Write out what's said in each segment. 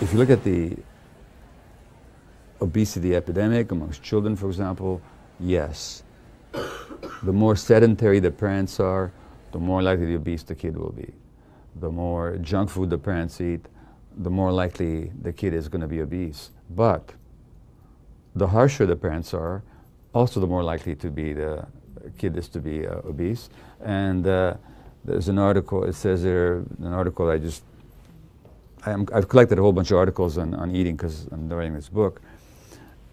if you look at the obesity epidemic amongst children, for example, yes. The more sedentary the parents are, the more likely obese the kid will be. The more junk food the parents eat, the more likely the kid is going to be obese. But the harsher the parents are, also the more likely to be the kid is to be obese. And there's an article, it says there, an article I've collected a whole bunch of articles on eating because I'm writing this book.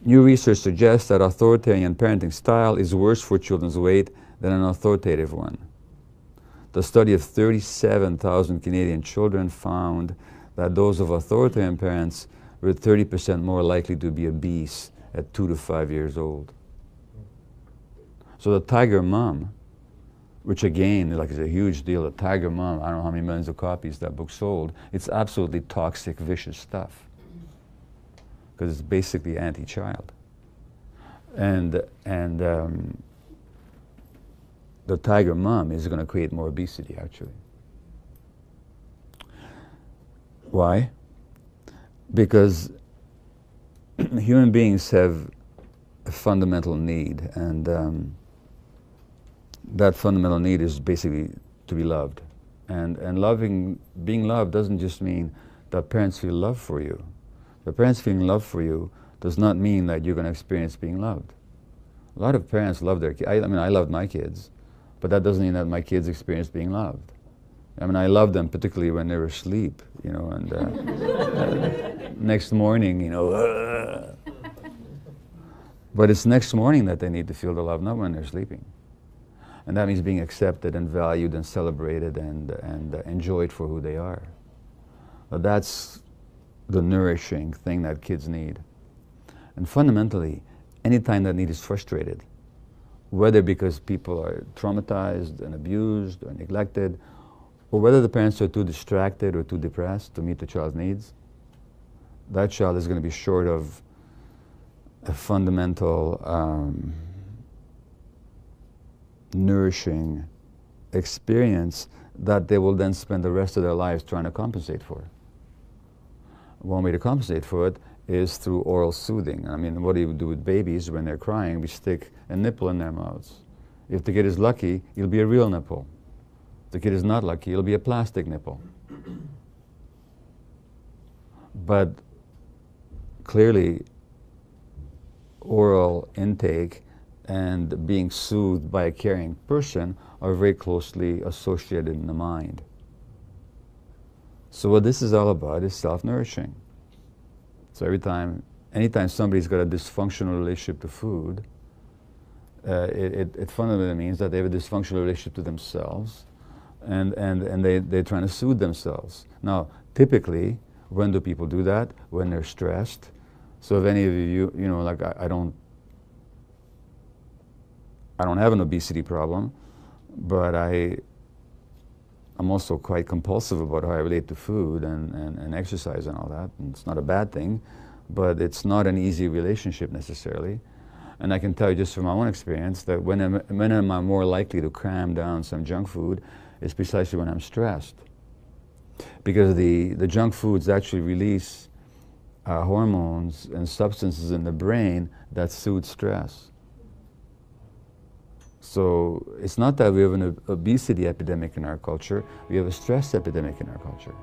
New research suggests that authoritarian parenting style is worse for children's weight than an authoritative one. The study of 37,000 Canadian children found that those of authoritarian parents were 30% more likely to be obese at 2 to 5 years old. So the Tiger Mom, which again, like, is a huge deal, the Tiger Mom, I don't know how many millions of copies that book sold, it's absolutely toxic, vicious stuff. Because it's basically anti-child. And the Tiger Mom is going to create more obesity, actually. Why? Because human beings have a fundamental need, and that fundamental need is basically to be loved. And being loved doesn't just mean that parents feel love for you. The parents feeling love for you does not mean that you're going to experience being loved. A lot of parents love their kids. I mean, I loved my kids, but that doesn't mean that my kids experience being loved. I mean, I loved them particularly when they were asleep, you know, and next morning, you know, but it's next morning that they need to feel the love, not when they're sleeping. And that means being accepted and valued and celebrated and enjoyed for who they are. But that's the nourishing thing that kids need. And fundamentally, anytime that need is frustrated, whether because people are traumatized and abused or neglected, or whether the parents are too distracted or too depressed to meet the child's needs, that child is going to be short of a fundamental nourishing experience that they will then spend the rest of their lives trying to compensate for. One way to compensate for it is through oral soothing. I mean, what do you do with babies when they're crying? We stick a nipple in their mouths. If the kid is lucky, it'll be a real nipple. If the kid is not lucky, it'll be a plastic nipple. But clearly, oral intake and being soothed by a caring person are very closely associated in the mind. So what this is all about is self-nourishing. So anytime somebody's got a dysfunctional relationship to food, it fundamentally means that they have a dysfunctional relationship to themselves, and they're trying to soothe themselves. Now, typically, when do people do that? When they're stressed. So if any of you, you know, like I don't have an obesity problem, but I'm also quite compulsive about how I relate to food and exercise and all that. And it's not a bad thing, but it's not an easy relationship necessarily. And I can tell you just from my own experience that when I'm more likely to cram down some junk food is precisely when I'm stressed. Because the junk foods actually release hormones and substances in the brain that soothe stress. So it's not that we have an obesity epidemic in our culture, we have a stress epidemic in our culture.